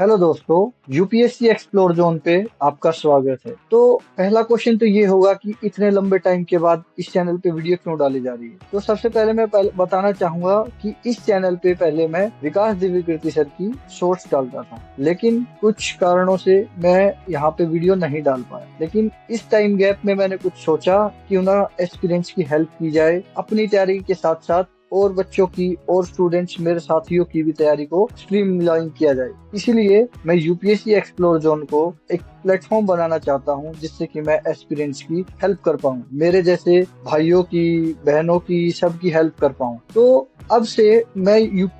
Hello दोस्तों, UPSC explore zone पे आपका स्वागत है। तो पहला क्वेश्चन तो ये होगा कि इतने लंबे टाइम के बाद इस चैनल पे वीडियो क्यों डाली जा रही है। तो सबसे पहले मैं बताना चाहूंगा कि इस चैनल पे पहले मैं विकास दिव्यकीर्ति सर की शॉर्ट्स डालता था, लेकिन कुछ कारणों से मैं यहाँ पे वीडियो नहीं डाल पाया। लेकिन इस टाइम गैप में मैंने कुछ सोचा क्यों ना एक्सपीरियंस की हेल्प की जाए, अपनी तैयारी के साथ साथ और बच्चों की और स्टूडेंट्स मेरे साथियों की भी तैयारी को स्ट्रीमलाइन किया जाए। इसीलिए मैं यूपीएससी एक्सप्लोर जोन को एक प्लेटफॉर्म बनाना चाहता हूं, जिससे कि मैं एस्पिरेंट्स की हेल्प कर पाऊं, मेरे जैसे भाइयों की, बहनों की, सबकी हेल्प कर पाऊं। तो अब से मैं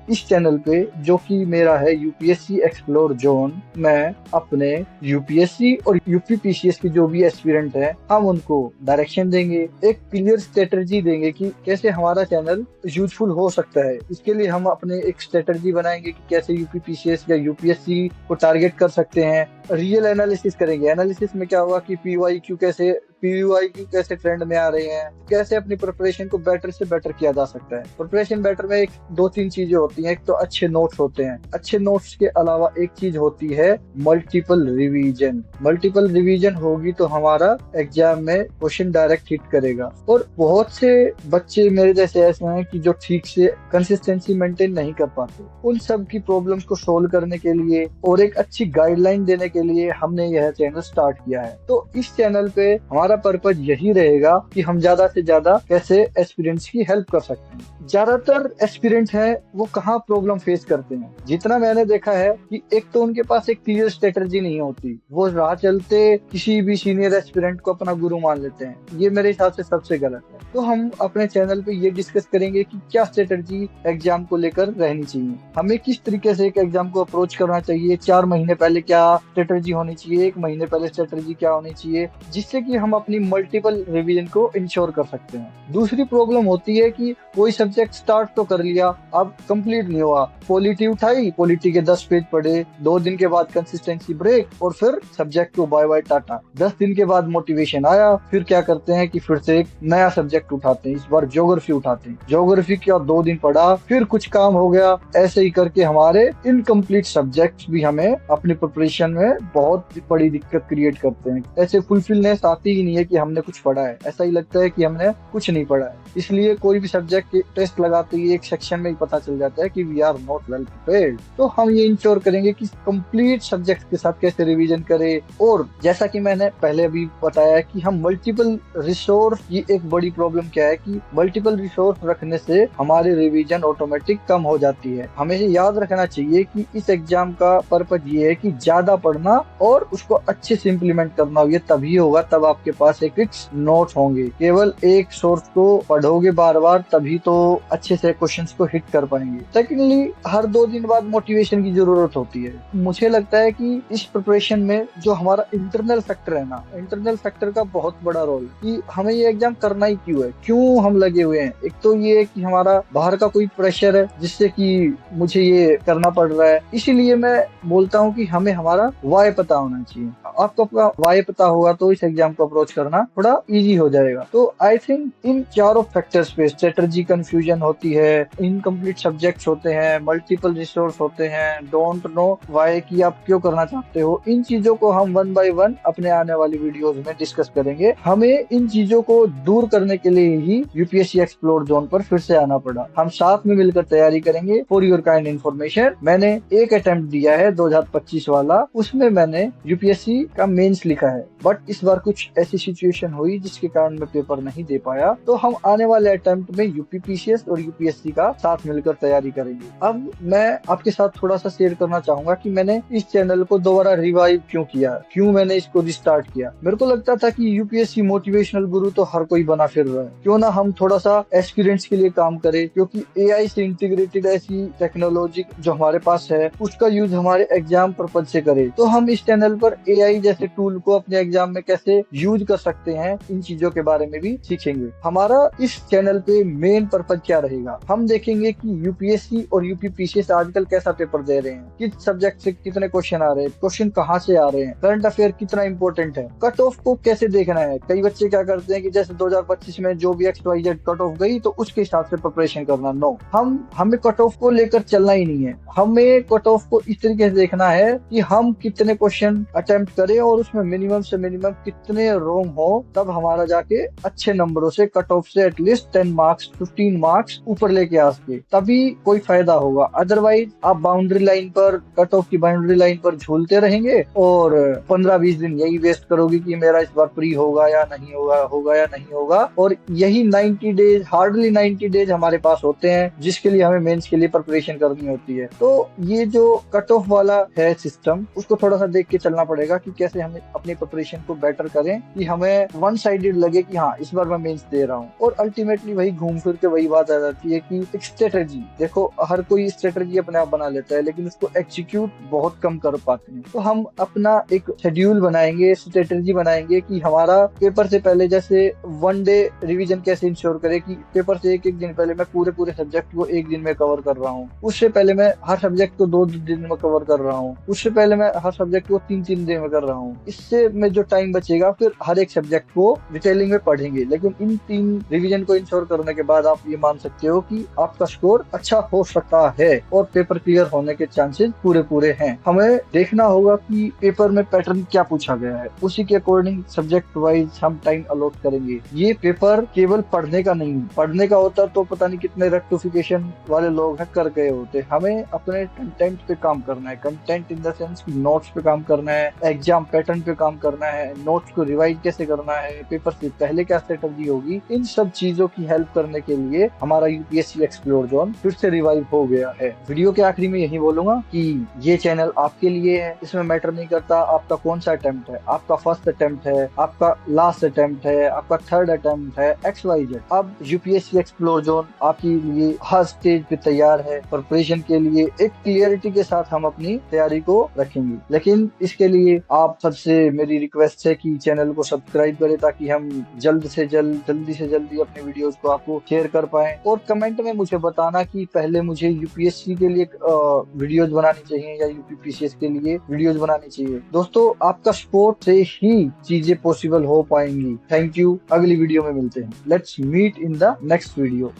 इस चैनल पे, जो कि मेरा है यूपीएससी एक्सप्लोर जोन, मैं अपने यूपीएससी और यूपीपीसीएस की जो भी एस्पिरेंट है, हम उनको डायरेक्शन देंगे, एक क्लियर स्ट्रेटजी देंगे कि कैसे हमारा चैनल यूजफुल हो सकता है। इसके लिए हम अपने एक स्ट्रेटजी बनाएंगे कि कैसे यूपीपीसीएस या यूपीएससी को टारगेट कर सकते हैं। रियल एनालिसिस करेंगे। एनालिसिस में क्या होगा कि पीवाईक्यू कैसे ट्रेंड में आ रहे हैं, कैसे अपनी प्रिपरेशन को बेटर से बेटर किया जा सकता है। प्रिपरेशन बेटर में एक दो तीन चीजें होती हैं। एक तो अच्छे नोट्स होते हैं, अच्छे नोट्स के अलावा एक चीज होती है मल्टीपल रिवीजन। मल्टीपल रिवीजन होगी तो हमारा एग्जाम में क्वेश्चन डायरेक्ट हिट करेगा। और बहुत से बच्चे मेरे जैसे ऐसे हैं कि जो ठीक से कंसिस्टेंसी मेंटेन नहीं कर पाते। उन सब की प्रॉब्लम्स को सोल्व करने के लिए और एक अच्छी गाइडलाइन देने के लिए हमने यह चैनल स्टार्ट किया है। तो इस चैनल पे हमारा पर्पज यही रहेगा कि हम ज्यादा से ज्यादा कैसे एस्पिरेंट्स की हेल्प कर सकते हैं। ज्यादातर एस्पिरेंट हैं वो कहाँ प्रॉब्लम फेस करते हैं। जितना मैंने देखा है कि एक तो उनके पास एक क्लियर स्ट्रेटजी नहीं होती, वो राह चलते किसी भी सीनियर एस्पिरेंट को अपना गुरु मान लेते हैं। ये मेरे हिसाब से सबसे गलत है। तो हम अपने चैनल पे ये डिस्कस करेंगे कि क्या स्ट्रेटजी एग्जाम को लेकर रहनी चाहिए, हमें किस तरीके से एक एग्जाम को अप्रोच करना चाहिए, 4 महीने पहले क्या स्ट्रेटजी होनी चाहिए, 1 महीने पहले स्ट्रेटजी क्या होनी चाहिए, जिससे कि हम अपनी मल्टीपल रिवीजन को इंश्योर कर सकते हैं। दूसरी प्रॉब्लम होती है कि कोई सब्जेक्ट स्टार्ट तो कर लिया, अब कंप्लीट नहीं हुआ। पॉलिटी उठाई, पॉलिटी के 10 पेज पढ़े, 2 दिन के बाद कंसिस्टेंसी ब्रेक और फिर सब्जेक्ट को बाय बाय टाटा। 10 दिन के बाद मोटिवेशन आया, फिर क्या करते हैं कि फिर से एक नया सब्जेक्ट उठाते हैं। इस बार ज्योग्राफी उठाते हैं, ज्योग्राफी का 2 दिन पढ़ा, फिर कुछ काम हो गया। ऐसे ही करके हमारे इनकम्प्लीट सब्जेक्ट्स भी हमें अपनी प्रिपरेशन में बहुत बड़ी दिक्कत क्रिएट करते हैं। ऐसे फुलफिलनेस आती ही नहीं है कि हमने कुछ पढ़ा है, ऐसा ही लगता है कि हमने कुछ नहीं पढ़ा है। इसलिए कोई भी सब्जेक्ट के टेस्ट लगाते ही एक सेक्शन में ही पता चल जाता है कि we are not well prepared. तो हम ये इंश्योर करेंगे कि कंप्लीट सब्जेक्ट के साथ कैसे रिवीजन करें। और जैसा कि मैंने पहले अभी बताया कि हम मल्टीपल रिसोर्स, ये एक बड़ी प्रॉब्लम क्या है कि मल्टीपल रिसोर्स रखने से हमारी रिवीजन ऑटोमेटिक कम हो जाती है। हमें याद रखना चाहिए कि इस एग्जाम का पर्पज ये है कि ज्यादा पढ़ना और उसको अच्छे से इम्प्लीमेंट करना। ये तभी होगा तब आपके पास एक फिक्स नोट्स होंगे। केवल एक सोर्स को पढ़ोगे बार बार तभी तो अच्छे से क्वेश्चंस को हिट कर पाएंगे। सेकेंडली, हर 2 दिन बाद मोटिवेशन की जरूरत होती है। मुझे लगता है कि इस प्रिपरेशन में जो हमारा इंटरनल फैक्टर है ना, इंटरनल फैक्टर का बहुत बड़ा रोल है कि हमें ये एग्जाम करना ही क्यों है, क्यों हम लगे हुए हैं। एक तो ये है कि हमारा बाहर का कोई प्रेशर है जिससे कि मुझे ये करना पड़ रहा है। इसीलिए मैं बोलता हूँ कि हमें हमारा वाय पता होना चाहिए। आपको अपना वाय पता होगा तो इस एग्जाम को अप्रोच करना थोड़ा इजी हो जाएगा। तो आई थिंक इन चारों फैक्टर्स पे स्ट्रेटजी कंफ्यूजन होती है, इनकम्प्लीट सब्जेक्ट्स होते हैं, मल्टीपल रिसोर्स होते हैं, डोंट नो वाई कि आप क्यों करना चाहते हो। इन चीजों को हम 1 बाय 1 अपने आने वाली वीडियोस में डिस्कस करेंगे। हमें इन चीजों को दूर करने के लिए ही यूपीएससी एक्सप्लोर जोन पर फिर से आना पड़ा। हम साथ में मिलकर तैयारी करेंगे। फॉर योर काइंड इन्फॉर्मेशन, मैंने एक अटेम्प्ट दिया है 2025 वाला, उसमें मैंने यूपीएससी का मेंस लिखा है। बट इस बार कुछ ऐसी सिचुएशन हुई जिसके कारण मैं पेपर नहीं दे पाया। तो हम आने वाले अटेम्प्ट में यूपीपीसीएस और यूपीएससी का साथ मिलकर तैयारी करेंगे। अब मैं आपके साथ थोड़ा सा शेयर करना चाहूंगा कि मैंने इस चैनल को दोबारा रिवाइव क्यों किया, क्यों मैंने इसको रिस्टार्ट किया। मेरे को लगता था कि यूपीएससी मोटिवेशनल गुरु तो हर कोई बना फिर रहा है, क्यों ना हम थोड़ा सा एस्पिरेंट्स के लिए काम करें। क्योंकि एआई से इंटीग्रेटेड ऐसी टेक्नोलॉजी जो हमारे पास है उसका यूज हमारे एग्जाम पर्पज से करें। तो हम इस चैनल पर एआई एआई जैसे टूल को अपने एग्जाम में कैसे यूज कर सकते हैं, इन चीजों के बारे में भी सीखेंगे। हमारा इस चैनल पे मेन पर्पज क्या रहेगा, हम देखेंगे कि यूपीएससी और यूपीपीसीएस आजकल कैसा पेपर दे रहे हैं, किस सब्जेक्ट से कितने क्वेश्चन आ रहे हैं, क्वेश्चन कहाँ से आ रहे हैं, करंट अफेयर कितना इंपॉर्टेंट है, कट ऑफ को कैसे देखना है। कई बच्चे क्या करते हैं कि जैसे 2025 में जो भी XYZ कट ऑफ गई तो उसके हिसाब से प्रिपरेशन करना। नो, हमें कट ऑफ को लेकर चलना ही नहीं है। हमें कट ऑफ को इस तरीके से देखना है कि हम कितने क्वेश्चन अटेम्प्ट करें और उसमें मिनिमम से मिनिमम कितने रॉन्ग हो, तब हमारा जाके अच्छे नंबरों से कट ऑफ से एटलीस्ट 10 मार्क्स 15 मार्क्स ऊपर लेके आ सके, तभी कोई फायदा होगा। अदरवाइज आप बाउंड्री लाइन पर, कट ऑफ की बाउंड्री लाइन पर झूलते रहेंगे और 15-20 दिन यही वेस्ट करोगे कि मेरा इस बार प्री होगा या नहीं होगा, होगा या नहीं होगा। और यही 90 डेज, हार्डली 90 डेज हमारे पास होते हैं जिसके लिए हमें मेंस के लिए प्रिपरेशन करनी होती है। तो ये जो कट ऑफ वाला है सिस्टम, उसको थोड़ा सा देख के चलना पड़ेगा कि कैसे हमें अपनी प्रिपरेशन को बेटर करें, कि हमें वन साइडेड लगे कि हाँ इस बार मैं मेंस दे रहा हूँ। और अल्टीमेटली वही घूम फिर के वही बात आ जाती है कि एक स्ट्रेटेजी, देखो हर कोई स्ट्रेटेजी अपने आप बना लेता है लेकिन उसको एग्जीक्यूट बहुत कम कर पाते हैं। तो हम अपना एक शेड्यूल बनाएंगे, स्ट्रेटेजी बनाएंगे कि हमारा पेपर से पहले जैसे 1 डे रिवीजन कैसे इंश्योर करे कि पेपर से एक दिन पहले मैं पूरे सब्जेक्ट को एक दिन में कवर कर रहा हूँ, उससे पहले मैं हर सब्जेक्ट को 2 दिन में कवर कर रहा हूँ, उससे पहले मैं हर सब्जेक्ट को 3 दिन में कर रहा हूँ। इससे में जो टाइम बचेगा फिर हर एक सब्जेक्ट को डिटेलिंग में पढ़ेंगे। लेकिन इन 3 रिवीजन को इंश्योर करने के बाद आप ये मान सकते हो कि आपका स्कोर अच्छा हो सकता है और पेपर क्लियर होने के चांसेस पूरे हैं। हमें देखना होगा कि पेपर में पैटर्न क्या पूछा गया है, उसी के अकॉर्डिंग सब्जेक्ट वाइज हम टाइम अलॉट करेंगे। ये पेपर केवल पढ़ने का नहीं, पढ़ने का होता तो पता नहीं कितने रेक्टिफिकेशन वाले लोग हैं कर गए होते। हमें अपने कंटेंट पे काम करना है, content in the sense notes पे काम करना है, एग्जाम पैटर्न पे काम करना है, नोट्स को रिवाइज कैसे करना है, पेपर से पहले क्या स्ट्रेटजी होगी। इन सब चीजों की हेल्प करने के लिए हमारा यूपीएससी एक्सप्लोर जोन फिर से रिवाइव हो गया है। वीडियो के आखिरी में यही बोलूंगा कि ये चैनल आपके लिए है। इसमें मैटर नहीं करता आपका कौन सा अटेम्प्ट है, आपका फर्स्ट अटेम्प्ट है, आपका लास्ट अटेम्प्ट है, आपका थर्ड अटेम्प्ट है, XYZ। अब यूपीएससी एक्सप्लोर जोन आपके लिए हर स्टेज पे तैयार है। प्रिपरेशन के लिए एक क्लियरिटी के साथ हम अपनी तैयारी को रखेंगे। लेकिन इसके लिए आप सबसे मेरी रिक्वेस्ट है कि चैनल को सब्सक्राइब करें ताकि हम जल्दी से जल्दी अपने वीडियोस को आपको शेयर कर पाएं। और कमेंट में मुझे बताना कि पहले मुझे यूपीएससी के लिए वीडियोस बनानी चाहिए या यूपीपीसीएस के लिए वीडियोस बनानी चाहिए। दोस्तों आपका सपोर्ट से ही चीजें पॉसिबल हो पाएंगी। थैंक यू, अगली वीडियो में मिलते हैं। Let's meet in the next video.